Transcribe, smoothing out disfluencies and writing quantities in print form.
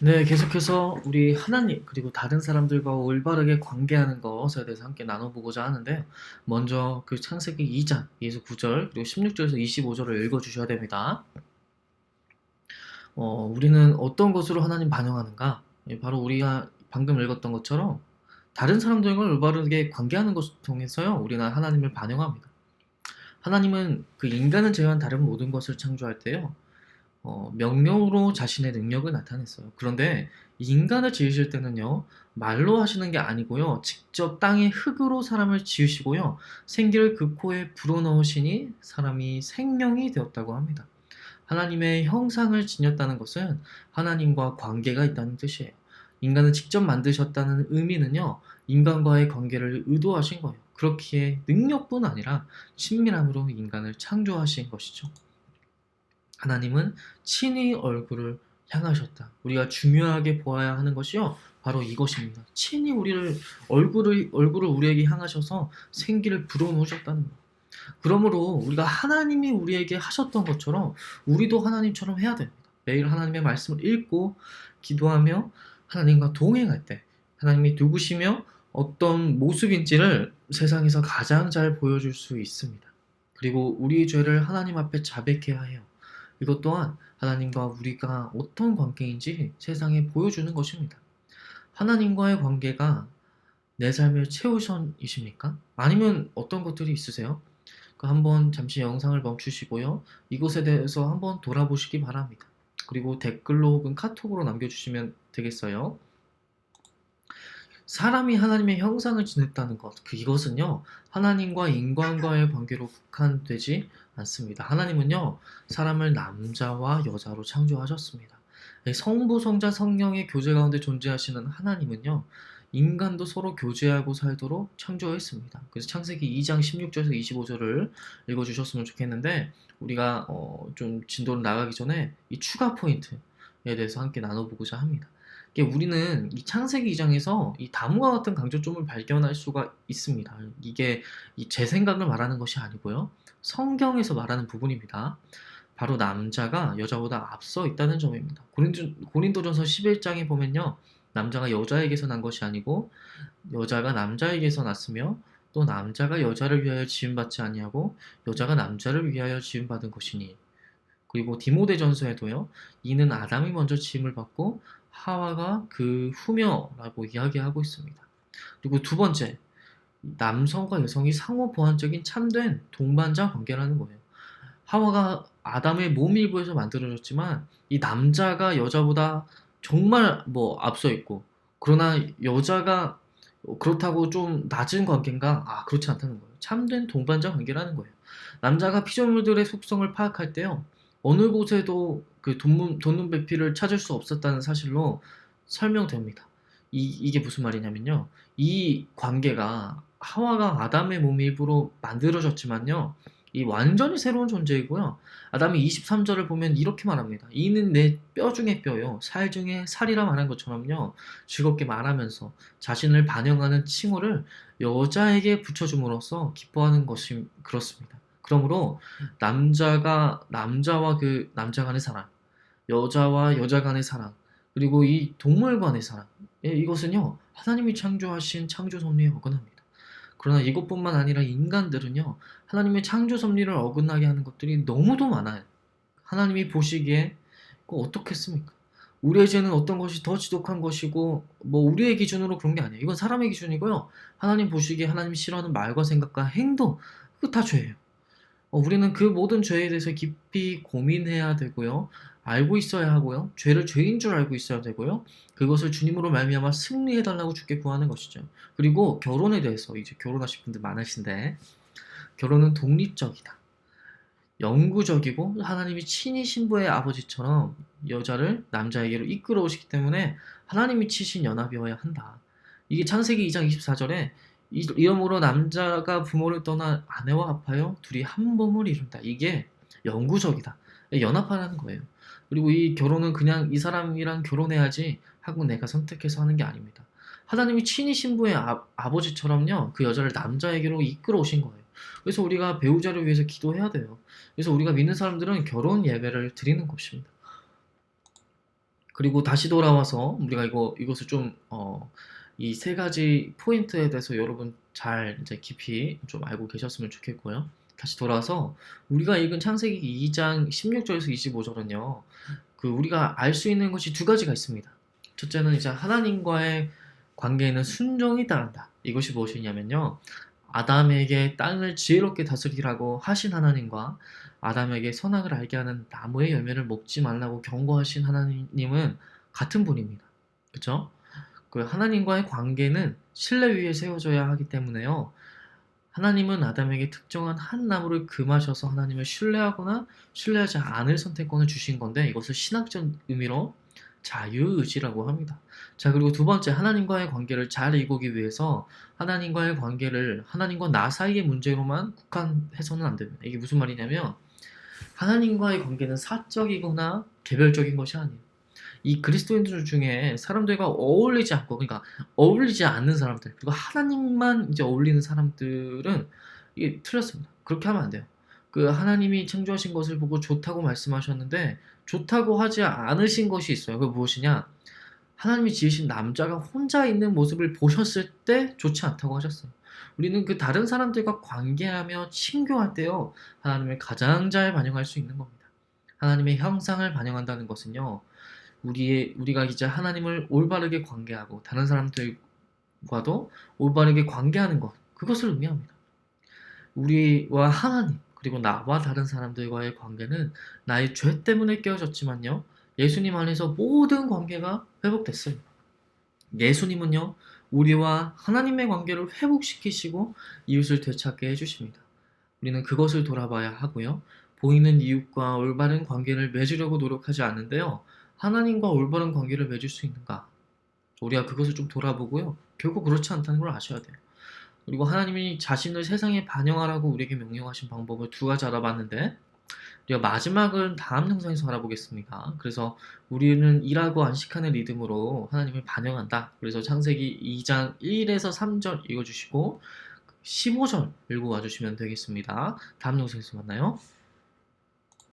네, 계속해서 우리 하나님 그리고 다른 사람들과 올바르게 관계하는 것에 대해서 함께 나눠보고자 하는데요. 먼저 그 창세기 2장 2에서 9절 그리고 16절에서 25절을 읽어주셔야 됩니다. 우리는 어떤 것으로 하나님 반영하는가? 바로 우리가 방금 읽었던 것처럼 다른 사람들과 올바르게 관계하는 것을 통해서요, 우리는 하나님을 반영합니다. 하나님은 그 인간을 제외한 다른 모든 것을 창조할 때요, 명령으로 자신의 능력을 나타냈어요. 그런데 인간을 지으실 때는요, 말로 하시는 게 아니고요, 직접 땅의 흙으로 사람을 지으시고요, 생기를 그 코에 불어넣으시니 사람이 생명이 되었다고 합니다. 하나님의 형상을 지녔다는 것은 하나님과 관계가 있다는 뜻이에요. 인간을 직접 만드셨다는 의미는요, 인간과의 관계를 의도하신 거예요. 그렇기에 능력뿐 아니라 친밀함으로 인간을 창조하신 것이죠. 하나님은 친히 얼굴을 향하셨다. 우리가 중요하게 보아야 하는 것이요, 바로 이것입니다. 친히 얼굴을 우리에게 향하셔서 생기를 불어넣으셨다는 것. 그러므로 우리가 하나님이 우리에게 하셨던 것처럼 우리도 하나님처럼 해야 됩니다. 매일 하나님의 말씀을 읽고 기도하며 하나님과 동행할 때 하나님이 누구시며 어떤 모습인지를 세상에서 가장 잘 보여줄 수 있습니다. 그리고 우리의 죄를 하나님 앞에 자백해야 해요. 이것 또한 하나님과 우리가 어떤 관계인지 세상에 보여주는 것입니다. 하나님과의 관계가 내 삶의 최우선이십니까? 아니면 어떤 것들이 있으세요? 한번 잠시 영상을 멈추시고요, 이곳에 대해서 한번 돌아보시기 바랍니다. 그리고 댓글로 혹은 카톡으로 남겨주시면 되겠어요. 사람이 하나님의 형상을 지녔다는 것, 이것은요, 하나님과 인간과의 관계로 국한되지 않습니다. 하나님은요, 사람을 남자와 여자로 창조하셨습니다. 성부, 성자, 성령의 교제 가운데 존재하시는 하나님은요, 인간도 서로 교제하고 살도록 창조했습니다. 그래서 창세기 2장 16절에서 25절을 읽어주셨으면 좋겠는데, 우리가 좀 진도를 나가기 전에 이 추가 포인트에 대해서 함께 나눠보고자 합니다. 우리는 이 창세기 2장에서 이 다음과 같은 강조점을 발견할 수가 있습니다. 이게 제 생각을 말하는 것이 아니고요, 성경에서 말하는 부분입니다. 바로 남자가 여자보다 앞서 있다는 점입니다. 고린도전서 11장에 보면요, 남자가 여자에게서 난 것이 아니고 여자가 남자에게서 났으며 또 남자가 여자를 위하여 지음받지 아니하고 여자가 남자를 위하여 지음받은 것이니. 그리고 디모데전서에도요, 이는 아담이 먼저 지음을 받고 하와가 그 후며라고 이야기하고 있습니다. 그리고 두 번째, 남성과 여성이 상호 보완적인 참된 동반자 관계라는 거예요. 하와가 아담의 몸 일부에서 만들어졌지만 이 남자가 여자보다 정말 앞서 있고, 그러나 여자가 그렇다고 좀 낮은 관계인가? 그렇지 않다는 거예요. 참된 동반자 관계라는 거예요. 남자가 피조물들의 속성을 파악할 때요, 어느 곳에도 그 돈눈배피를 찾을 수 없었다는 사실로 설명됩니다. 이게 무슨 말이냐면요, 이 관계가 하와가 아담의 몸 일부로 만들어졌지만요, 이 완전히 새로운 존재이고요. 아담이 23절을 보면 이렇게 말합니다. 이는 내 뼈 중에 뼈요, 살 중에 살이라 말한 것처럼요, 즐겁게 말하면서 자신을 반영하는 칭호를 여자에게 붙여줌으로써 기뻐하는 것이 그렇습니다. 그러므로 남자와 그 남자 간의 사랑, 여자와 여자 간의 사랑, 그리고 이 동물 간의 사랑, 이것은요, 하나님이 창조하신 창조 섭리에 어긋납니다. 그러나 이것뿐만 아니라 인간들은요, 하나님의 창조 섭리를 어긋나게 하는 것들이 너무도 많아요. 하나님이 보시기에 어떻겠습니까? 우리의 죄는 어떤 것이 더 지독한 것이고, 우리의 기준으로 그런 게 아니에요. 이건 사람의 기준이고요. 하나님 보시기에 하나님이 싫어하는 말과 생각과 행동, 그거 다 죄예요. 우리는 그 모든 죄에 대해서 깊이 고민해야 되고요, 알고 있어야 하고요, 죄를 죄인 줄 알고 있어야 되고요, 그것을 주님으로 말미암아 승리해달라고 주께 구하는 것이죠. 그리고 결혼에 대해서 이제 결혼하실 분들 많으신데, 결혼은 독립적이다, 영구적이고 하나님이 친히 신부의 아버지처럼 여자를 남자에게로 이끌어 오시기 때문에 하나님이 치신 연합이어야 한다. 이게 창세기 2장 24절에 이러므로 남자가 부모를 떠나 아내와 합하여 둘이 한 몸을 이룬다. 이게 영구적이다, 연합하라는 거예요. 그리고 이 결혼은 그냥 이 사람이랑 결혼해야지 하고 내가 선택해서 하는 게 아닙니다. 하나님이 친히 신부의 아버지처럼요, 그 여자를 남자에게로 이끌어 오신 거예요. 그래서 우리가 배우자를 위해서 기도해야 돼요. 그래서 우리가 믿는 사람들은 결혼 예배를 드리는 것입니다. 그리고 다시 돌아와서 우리가 이것을 좀 이 세 가지 포인트에 대해서 여러분 잘 이제 깊이 좀 알고 계셨으면 좋겠고요. 다시 돌아와서 우리가 읽은 창세기 2장 16절에서 25절은요. 그 우리가 알 수 있는 것이 두 가지가 있습니다. 첫째는 이제 하나님과의 관계에는 순종이 따른다. 이것이 무엇이냐면요. 아담에게 땅을 지혜롭게 다스리라고 하신 하나님과 아담에게 선악을 알게 하는 나무의 열매를 먹지 말라고 경고하신 하나님은 같은 분입니다. 그렇죠? 그 하나님과의 관계는 신뢰 위에 세워져야 하기 때문에요. 하나님은 아담에게 특정한 한 나무를 금하셔서 하나님을 신뢰하거나 신뢰하지 않을 선택권을 주신 건데 이것을 신학적 의미로 자유의지라고 합니다. 자, 그리고 두 번째, 하나님과의 관계를 잘 이루기 위해서 하나님과의 관계를 하나님과 나 사이의 문제로만 국한해서는 안 됩니다. 이게 무슨 말이냐면 하나님과의 관계는 사적이거나 개별적인 것이 아니에요. 이 그리스도인들 중에 사람들과 어울리지 않고, 그러니까 어울리지 않는 사람들, 그리고 하나님만 이제 어울리는 사람들은 이게 틀렸습니다. 그렇게 하면 안 돼요. 그 하나님이 창조하신 것을 보고 좋다고 말씀하셨는데 좋다고 하지 않으신 것이 있어요. 그게 무엇이냐? 하나님이 지으신 남자가 혼자 있는 모습을 보셨을 때 좋지 않다고 하셨어요. 우리는 그 다른 사람들과 관계하며 친교할 때요, 하나님을 가장 잘 반영할 수 있는 겁니다. 하나님의 형상을 반영한다는 것은요, 우리가 이제 하나님을 올바르게 관계하고 다른 사람들과도 올바르게 관계하는 것, 그것을 의미합니다. 우리와 하나님, 그리고 나와 다른 사람들과의 관계는 나의 죄 때문에 깨어졌지만요, 예수님 안에서 모든 관계가 회복됐어요. 예수님은요, 우리와 하나님의 관계를 회복시키시고 이웃을 되찾게 해주십니다. 우리는 그것을 돌아봐야 하고요. 보이는 이웃과 올바른 관계를 맺으려고 노력하지 않는데요. 하나님과 올바른 관계를 맺을 수 있는가? 우리가 그것을 좀 돌아보고요. 결국 그렇지 않다는 걸 아셔야 돼요. 그리고 하나님이 자신을 세상에 반영하라고 우리에게 명령하신 방법을 두 가지 알아봤는데 우리가 마지막은 다음 영상에서 알아보겠습니다. 그래서 우리는 일하고 안식하는 리듬으로 하나님을 반영한다. 그래서 창세기 2장 1에서 3절 읽어주시고 15절 읽고 와주시면 되겠습니다. 다음 영상에서 만나요.